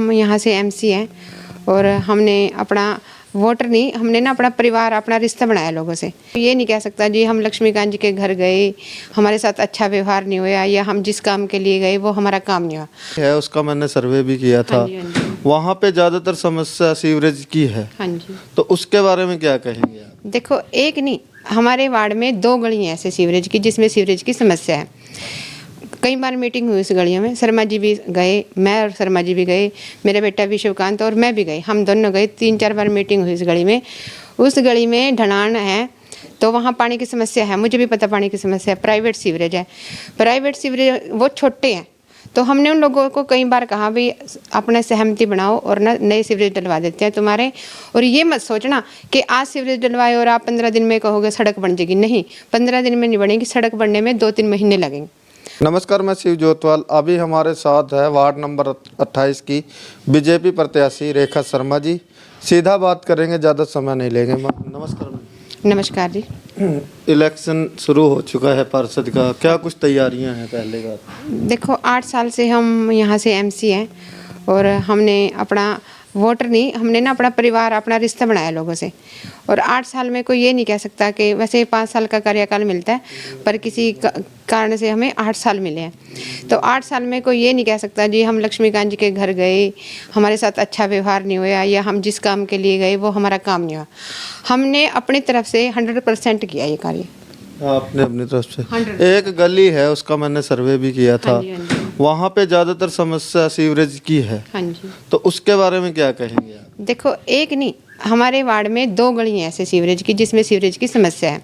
हम यहाँ से एमसी हैं और हमने अपना वोटर नहीं, हमने ना अपना परिवार, अपना रिश्ता बनाया लोगों से। ये नहीं कह सकता जी हम लक्ष्मीकांत जी के घर गए, हमारे साथ अच्छा व्यवहार नहीं हुआ, या हम जिस काम के लिए गए वो हमारा काम नहीं हुआ है। उसका मैंने सर्वे भी किया था। हाँ जी, हाँ जी। वहाँ पे ज़्यादातर समस्या सीवरेज की है। हाँ जी। तो उसके बारे में क्या कहेंगे आप? देखो, एक नहीं, हमारे वार्ड में 2 गली हैं ऐसे सीवरेज की जिसमें सीवरेज की समस्या है। कई बार मीटिंग हुई उस गलियों में, शर्मा जी भी गए, मैं और शर्मा जी भी गए, मेरा बेटा विश्वकांत और मैं भी गए, हम दोनों गए। 3-4 बार मीटिंग हुई उस गली में। उस गली में ढलान है तो वहाँ पानी की समस्या है, मुझे भी पता पानी की समस्या है। प्राइवेट सीवरेज है, प्राइवेट सीवरेज वो छोटे हैं, तो हमने उन लोगों को कई बार कहा भाई अपने सहमति बनाओ और ना नए सीवरेज डलवा देते हैं तुम्हारे। और ये मत सोचना कि आज सीवरेज डलवाए और आप 15 दिन में कहोगे सड़क बन जाएगी, नहीं, 15 दिन में नहीं बनेगी, सड़क बनने में 2-3 महीने लगेंगे। नमस्कार, मैं शिव जोतवाल। अभी हमारे साथ है वार्ड नंबर 28 की बीजेपी प्रत्याशी रेखा शर्मा जी। सीधा बात करेंगे, ज़्यादा समय नहीं लेंगे। नमस्कार मैम। नमस्कार जी। इलेक्शन शुरू हो चुका है पार्षद का, क्या कुछ तैयारियां हैं? पहले का देखो, 8 साल से हम यहाँ से एमसी हैं और हमने अपना वोटर नहीं, हमने ना अपना परिवार, अपना रिश्ता बनाया लोगों से। और 8 साल में कोई ये नहीं कह सकता कि वैसे 5 साल का कार्यकाल मिलता है, पर किसी कारण से हमें 8 साल मिले हैं। तो 8 साल में कोई ये नहीं कह सकता जी हम लक्ष्मीकांत जी के घर गए, हमारे साथ अच्छा व्यवहार नहीं हुआ, या हम जिस काम के लिए गए वो हमारा काम नहीं हुआ। हमने अपनी तरफ से 100% किया ये कार्य। आपने अपनी तरफ से। एक गली है उसका मैंने सर्वे भी किया था। हाँ जी, हाँ जी। वहाँ पे ज़्यादातर समस्या सीवरेज की है। हाँ जी। तो उसके बारे में क्या कहेंगे आप? देखो, एक नहीं, हमारे वार्ड में 2 गली हैं ऐसे सीवरेज की जिसमें सीवरेज की समस्या है।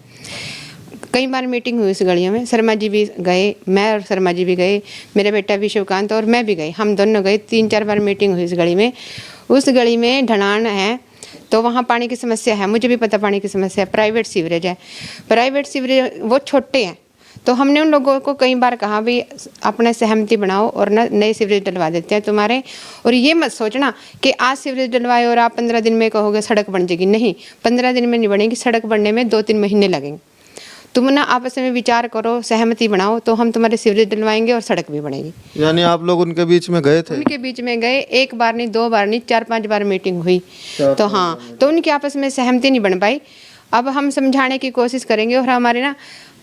कई बार मीटिंग हुई उस गलियों में, शर्मा जी भी गए, मैं और शर्मा जी भी गए, मेरा बेटा विश्वकांत और मैं भी गए, हम दोनों गए। 3-4 बार मीटिंग हुई उस गली में। उस गली में ढलान है तो वहाँ पानी की समस्या है, मुझे भी पता पानी की समस्या है। प्राइवेट सीवरेज है, प्राइवेट सीवरेज वो छोटे हैं, तो हमने उन लोगों को कई बार कहा भाई अपने सहमति बनाओ और ना नए सीवरेज डलवा देते हैं तुम्हारे। और ये मत सोचना कि आज सीवरेज डलवाए और आप 15 दिन में कहोगे सड़क बन जाएगी, नहीं, 15 दिन में नहीं बनेगी, सड़क बनने में 2-3 महीने लगेंगे। तुम ना आपस में विचार करो, सहमति बनाओ, तो हम तुम्हारे सीवरेज डलवाएंगे और सड़क भी बनेगी। यानी आप लोग उनके बीच में गए थे? उनके बीच में गए, 1 बार नहीं, 2 बार नहीं, 4-5 बार मीटिंग हुई। तो हाँ, तो उनकी आपस में सहमति नहीं बन पाई। अब हम समझाने की कोशिश करेंगे और हमारे ना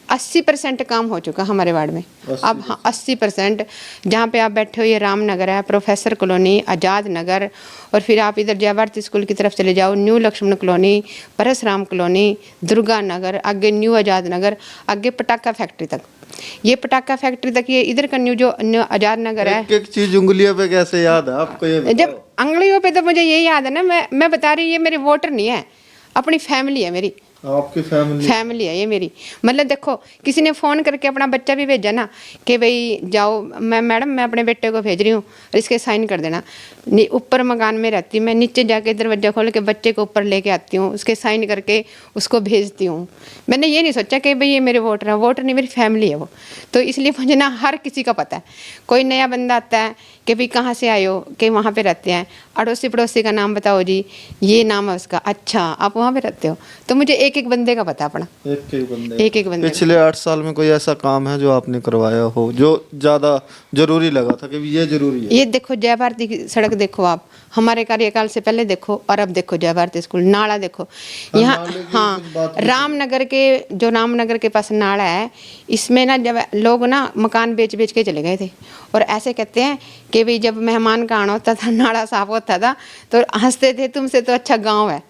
80% काम हो चुका हमारे वार्ड में। अब हाँ, 80%। जहाँ पे आप बैठे हो ये रामनगर है, प्रोफेसर कॉलोनी, आज़ाद नगर, और फिर आप इधर जय भारती स्कूल की तरफ चले जाओ, new Laxman colony, Parasram colony, Durga Nagar, आगे न्यू आज़ाद नगर, आगे पटाखा फैक्ट्री तक। ये पटाखा फैक्ट्री तक, ये इधर का न्यू आज़ाद नगर है। एक चीज उंगलियों पे कैसे याद है आपको? ये बताओ। जब अंगलियों पे तो मुझे यही याद है ना, मैं बता रही, ये मेरे वोटर नहीं है, अपनी फैमिली है मेरी। आपकी फैमिली है ये मेरी। मतलब देखो, किसी ने फ़ोन करके अपना बच्चा भी भेजा ना कि भाई जाओ, मैं मैडम मैं अपने बेटे को भेज रही हूँ, इसके साइन कर देना। ऊपर मकान में रहती हूँ मैं, नीचे जाके दरवाजा खोल के बच्चे को ऊपर लेके आती हूँ, उसके साइन करके उसको भेजती हूँ। मैंने ये नहीं सोचा कि भाई ये मेरे वोटर है, वोटर नहीं, मेरी फैमिली है वो। तो इसलिए मुझे ना हर किसी का पता है। कोई नया बंदा आता है कि भाई कहाँ से आए हो, कि वहाँ पे रहते हैं, अड़ोसी पड़ोसी का नाम बताओ जी, ये नाम है उसका, अच्छा आप वहाँ पे रहते हो, तो मुझे एक बंदे का पता अपना। एक बंदे। पिछले 8 साल में कोई ऐसा काम है जो आपने करवाया हो जो ज़्यादा जरूरी लगा था कि ये जरूरी है? ये देखो, जय भारती की सड़क देखो आप, हमारे कार्यकाल से पहले देखो, और अब देखो जय भारती स्कूल, नाला देखो यहाँ। हाँ, रामनगर के, जो रामनगर के पास नाला है, इसमें ना जब लोग ना मकान बेच बेच के चले गए थे, और ऐसे कहते हैं कि भाई जब मेहमान का आना होता था, नाला साफ होता था, तो हंसते थे, तुमसे तो अच्छा गाँव है।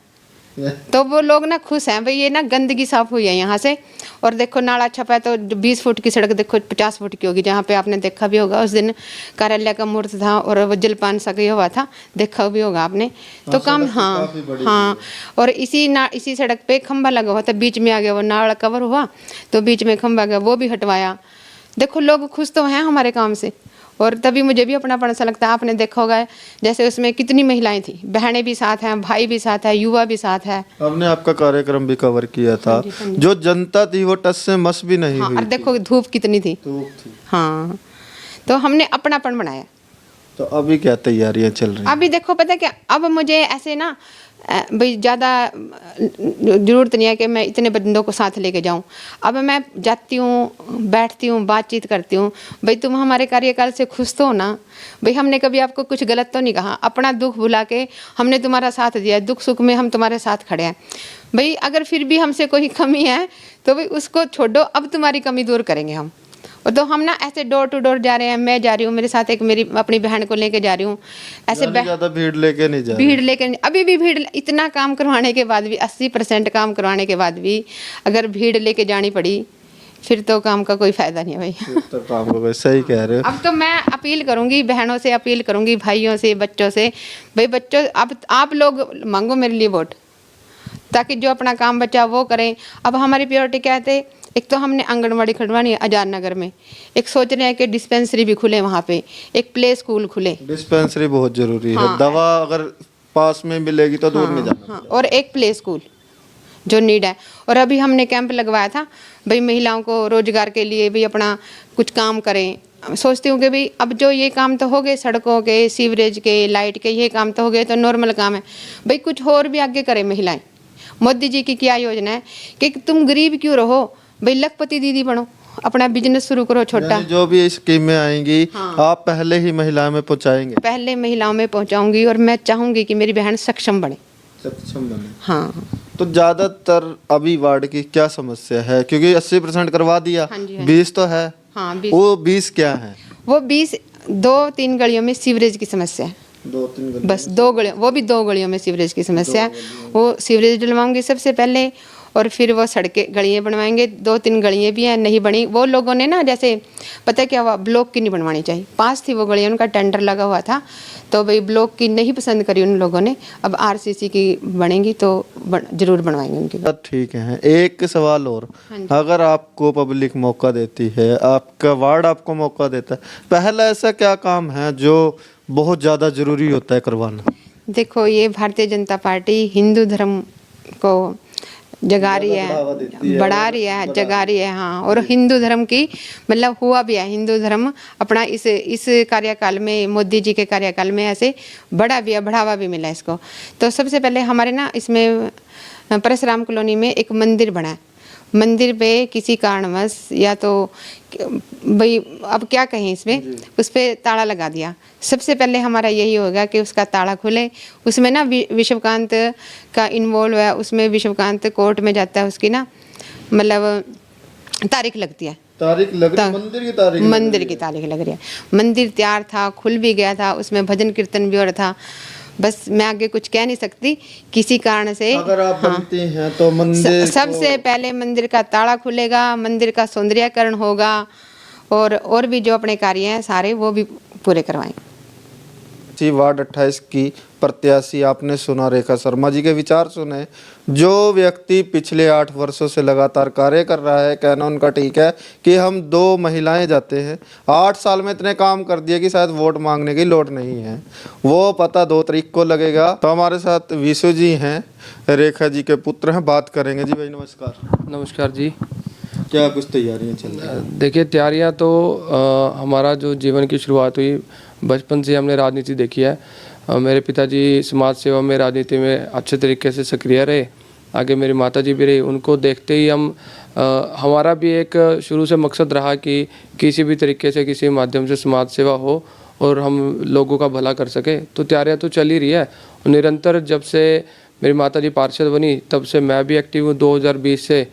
तो वो लोग ना खुश हैं भाई, ये ना गंदगी साफ हुई है यहाँ से। और देखो नाला छपा है तो 20 फुट की सड़क देखो 50 फुट की होगी। जहाँ पे आपने देखा भी होगा उस दिन कार्यालय का मुहूर्त था और वो जलपान सा हुआ था, देखा भी होगा आपने। तो काम, हाँ। और इसी सड़क पे खंभा लगा हुआ था, बीच में आ गया वो नाला कवर हुआ, तो बीच में खंभा गया, वो भी हटवाया। देखो लोग खुश तो हैं हमारे काम से, और तभी मुझे भी अपनापन सा लगता है। आपने देखा होगा जैसे उसमें कितनी महिलाएं थी, बहनें भी साथ हैं, भाई भी साथ है, युवा भी साथ है। हमने आपका कार्यक्रम भी कवर किया था। हाँ जी, हाँ जी। जो जनता थी वो टस से मस भी नहीं हाँ, हुई और देखो धूप कितनी थी। हाँ, तो हमने अपनापन बनाया। तो अभी क्या तैयारियां चल रही हैं? अभी देखो पता क्या, अब मुझे ऐसे ना भाई ज़्यादा ज़रूरत नहीं है कि मैं इतने बंदों को साथ लेके जाऊं। अब मैं जाती हूँ, बैठती हूँ, बातचीत करती हूँ, भाई तुम हमारे कार्यकाल से खुश तो हो ना, भाई हमने कभी आपको कुछ गलत तो नहीं कहा, अपना दुख भुला के हमने तुम्हारा साथ दिया, दुख सुख में हम तुम्हारे साथ खड़े हैं। भाई अगर फिर भी हमसे कोई कमी है तो भाई उसको छोड़ो, अब तुम्हारी कमी दूर करेंगे हम। और तो हम ना ऐसे डोर टू डोर जा रहे हैं, मैं जा रही हूँ, मेरे साथ एक मेरी अपनी बहन को लेके जा रही हूँ, ऐसे ज़्यादा भीड़ लेके नहीं जा रहे। भीड़ लेकर अभी भी भीड़, इतना काम करवाने के बाद भी 80% काम करवाने के बाद भी अगर भीड़ लेके जानी पड़ी फिर तो काम का कोई फायदा नहीं है भाई। तो काम को सही कह रहे हो। अब तो मैं अपील करूंगी, बहनों से अपील करूंगी, भाइयों से, बच्चों से, भाई बच्चों अब आप लोग मांगो मेरे लिए वोट, ताकि जो अपना काम बचा वो करें। अब हमारी प्रायोरिटी क्या है, एक तो हमने आंगनबाड़ी खुलवानी है आजाद नगर में, एक सोच रहे हैं कि डिस्पेंसरी भी खुले वहाँ पे, एक प्ले स्कूल खुले। डिस्पेंसरी बहुत जरूरी है, दवा अगर पास में मिलेगी तो दूर नहीं जाना। हाँ, और एक प्ले स्कूल जो नीड है। और अभी हमने कैंप लगवाया था भाई महिलाओं को रोजगार के लिए भी अपना कुछ काम करें। सोचती हूँ कि भाई अब जो ये काम तो हो गए, सड़कों के, सीवरेज के, लाइट के, ये काम तो हो गए, तो नॉर्मल काम है, भाई कुछ और भी आगे करें महिलाएं। मोदी जी की क्या योजना है कि तुम गरीब क्यों रहो, भाई लखपति दीदी बनो, अपना बिजनेस शुरू करो छोटा। जो भी स्कीमें आएंगी आप पहले ही महिलाओं में पहुंचाएंगे। पहले महिलाओं में पहुंचाऊंगी और मैं चाहूंगी कि मेरी बहन सक्षम बने। सक्षम बने। हाँ। तो ज्यादातर अभी वार्ड की क्या समस्या है, क्योंकि 80% करवा दिया, हाँ जी, हाँ 20 तो है। हाँ, वो 20 क्या है? वो 20 2-3 गलियों में सीवरेज की समस्या है, 2-3 गलियों, बस 2 गलियों, वो भी 2 गलियों में सीवरेज की समस्या है। वो सीवरेज डलवाऊंगी सबसे पहले, और फिर वो सड़कें गलियाँ बनवाएंगे। 2-3 गलियाँ भी हैं नहीं बनी, वो लोगों ने ना, जैसे पता है क्या हुआ, ब्लॉक की नहीं बनवानी चाहिए, 5 थी वो गलियाँ, उनका टेंडर लगा हुआ था, तो भाई ब्लॉक की नहीं पसंद करी उन लोगों ने। अब आरसीसी की बनेंगी तो जरूर बनवाएंगे उनकी। ठीक है। एक सवाल और, अगर आपको पब्लिक मौका देती है, आपका वार्ड आपको मौका देता है, पहला ऐसा क्या काम है जो बहुत ज़्यादा ज़रूरी होता है करवाना? देखो, ये भारतीय जनता पार्टी हिंदू धर्म को जगा रही है, बढ़ा रही है, जगा रही है। हाँ, और हिंदू धर्म की मतलब हुआ भी है, हिंदू धर्म अपना इस कार्यकाल में, मोदी जी के कार्यकाल में ऐसे बढ़ा भी है, बढ़ावा भी मिला इसको। तो सबसे पहले हमारे ना इसमें परशुराम कॉलोनी में एक मंदिर बना है, मंदिर पे किसी कारणवश या तो भाई अब क्या कहें इसमें, उस पर ताला लगा दिया। सबसे पहले हमारा यही होगा कि उसका ताला खुले। उसमें ना विश्वकांत का इन्वॉल्व है, उसमें विश्वकांत कोर्ट में जाता है, उसकी ना मतलब तारीख लगती है, तारीख लग रही, मंदिर की तारीख लग रही है। मंदिर तैयार था, खुल भी गया था, उसमें भजन कीर्तन भी हो रहा था। बस मैं आगे कुछ कह नहीं सकती, किसी कारण से अगर आप बनती हैं तो मंदिर सबसे पहले मंदिर का ताला खुलेगा, मंदिर का सौंदर्यीकरण होगा, और भी जो अपने कार्य हैं सारे वो भी पूरे करवाएंगे। वार्ड 28 की प्रत्याशी आपने सुना, रेखा शर्मा जी के विचार सुने। जो व्यक्ति पिछले 8 वर्षों से लगातार कार्य कर रहा है, कहना उनका ठीक है कि हम 2 महिलाएं जाते हैं, 8 साल में इतने काम कर दिए कि शायद वोट मांगने की लोड नहीं है, वो पता 2 तारीख को लगेगा। तो हमारे साथ विशु जी हैं, रेखा जी के पुत्र हैं, बात करेंगे। जी भाई नमस्कार। नमस्कार जी। क्या कुछ तैयारियां चल रही हैं? देखिए, तैयारियां तो हमारा जो जीवन की शुरुआत हुई, बचपन से हमने राजनीति देखी है। मेरे पिताजी समाज सेवा में, राजनीति में अच्छे तरीके से सक्रिय रहे, आगे मेरी माताजी भी रही। उनको देखते ही हमारा भी एक शुरू से मकसद रहा कि किसी भी तरीके से, किसी माध्यम से समाज सेवा हो और हम लोगों का भला कर सके। तो तैयारियां तो चल ही रही है निरंतर। जब से मेरी माताजी पार्षद बनी तब से मैं भी एक्टिव हूँ। 2020 से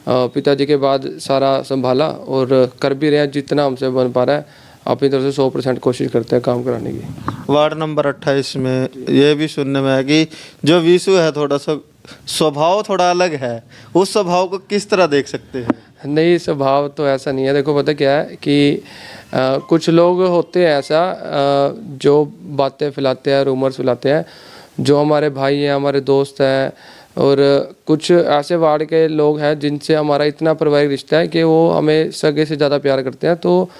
पिताजी के बाद सारा संभाला और कर भी रहे हैं जितना हमसे बन पा रहा है। अपनी तरफ से 100% कोशिश करते हैं काम कराने की। वार्ड नंबर 28 में ये भी सुनने में है कि जो विशु है थोड़ा सा स्वभाव थोड़ा अलग है, उस स्वभाव को किस तरह देख सकते हैं? नहीं, स्वभाव तो ऐसा नहीं है। देखो, पता क्या है कि कुछ लोग होते हैं ऐसा जो बातें फैलाते हैं, रूमर्स फैलाते हैं, जो हमारे भाई हैं, हमारे दोस्त हैं, और कुछ ऐसे वार्ड के लोग हैं जिनसे हमारा इतना पारिवारिक रिश्ता है कि वो हमें सगे से ज़्यादा प्यार करते हैं। तो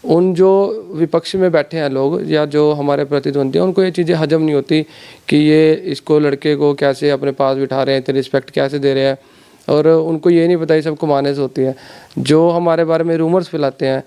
उन जो विपक्ष में बैठे हैं लोग या जो हमारे प्रतिद्वंदी हैं, उनको ये चीज़ें हजम नहीं होती कि ये इसको, लड़के को कैसे अपने पास बिठा रहे हैं, इतनी रिस्पेक्ट कैसे दे रहे हैं, और उनको ये नहीं पता ये सब कमाने से होती है। जो हमारे बारे में रूमर्स फैलाते हैं,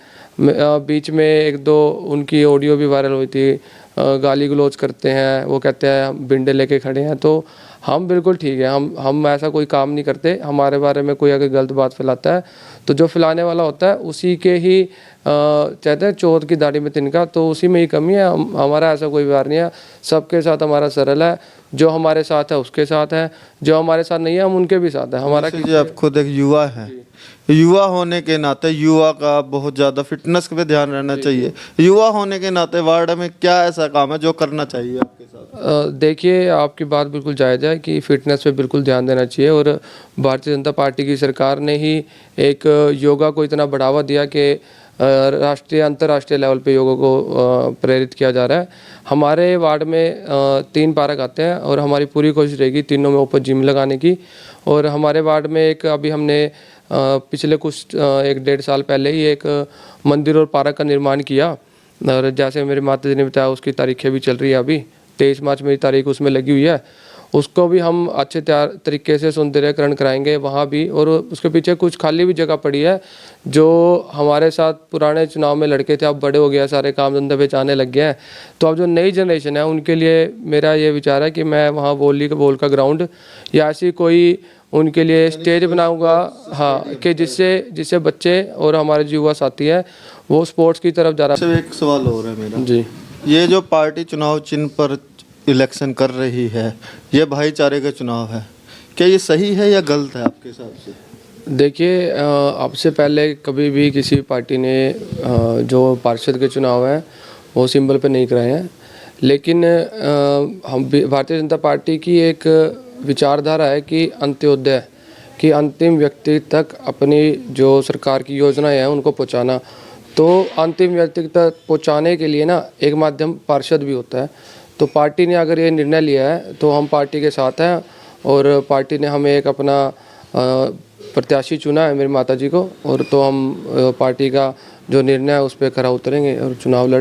बीच में 1-2 उनकी ऑडियो भी वायरल हुई थी, गाली गलौज करते हैं, वो कहते हैं हम बिंडे लेके खड़े हैं। तो हम बिल्कुल ठीक है, हम ऐसा कोई काम नहीं करते। हमारे बारे में कोई अगर गलत बात फैलाता है तो जो फैलाने वाला होता है उसी के ही कहते हैं चोर की दाढ़ी में तिनका, तो उसी में ही कमी है। हमारा ऐसा कोई व्यवहार नहीं है, सबके साथ हमारा सरल है। जो हमारे साथ है उसके साथ है, जो हमारे साथ नहीं है हम उनके भी साथ है। हमारा जैसे जी आप खुद एक युवा है, युवा होने के नाते युवा का बहुत ज़्यादा फिटनेस पे ध्यान रहना चाहिए। युवा होने के नाते वार्ड में क्या ऐसा काम है जो करना चाहिए आपके साथ? देखिए, आपकी बात बिल्कुल जायज़ है कि फ़िटनेस पे बिल्कुल ध्यान देना चाहिए, और भारतीय जनता पार्टी की सरकार ने ही एक योगा को इतना बढ़ावा दिया कि राष्ट्रीय अंतर्राष्ट्रीय लेवल पे योगा को प्रेरित किया जा रहा है। हमारे वार्ड में 3 पार्क आते हैं और हमारी पूरी कोशिश रहेगी तीनों में ऊपर जिम लगाने की। और हमारे वार्ड में एक अभी हमने पिछले कुछ 1-1.5 साल पहले ही एक मंदिर और पार्क का निर्माण किया, और जैसे मेरी माता जी ने बताया उसकी तारीखें भी चल रही है। अभी 23 मार्च मेरी तारीख उसमें लगी हुई है। उसको भी हम अच्छे तरीके से सौंदर्यकरण कराएंगे वहाँ भी। और उसके पीछे कुछ खाली भी जगह पड़ी है, जो हमारे साथ पुराने चुनाव में लड़के थे, अब बड़े हो गया, सारे काम धंधे पे जाने लग गए हैं। तो अब जो नई जनरेशन है उनके लिए मेरा ये विचार है कि मैं वहाँ बॉल का ग्राउंड या ऐसी कोई उनके लिए स्टेज बनाऊंगा, हाँ, कि जिससे बच्चे और हमारे जो युवा साथी हैं वो स्पोर्ट्स की तरफ ज़्यादा। एक सवाल और है मेरा जी, ये जो पार्टी चुनाव चिन्ह पर इलेक्शन कर रही है, ये भाईचारे का चुनाव है, क्या ये सही है या गलत है आपके हिसाब से? देखिए, अब से पहले कभी भी किसी पार्टी ने जो पार्षद के चुनाव हैं वो सिंबल पे नहीं कराए हैं, लेकिन हम भारतीय जनता पार्टी की एक विचारधारा है कि अंत्योदय कि अंतिम व्यक्ति तक अपनी जो सरकार की योजनाएं हैं उनको पहुंचाना। तो अंतिम व्यक्ति तक पहुंचाने के लिए ना एक माध्यम पार्षद भी होता है। तो पार्टी ने अगर ये निर्णय लिया है तो हम पार्टी के साथ हैं, और पार्टी ने हमें एक अपना प्रत्याशी चुना है मेरी माता जी को, और तो हम पार्टी का जो निर्णय है उस पर खरा उतरेंगे और चुनाव लड़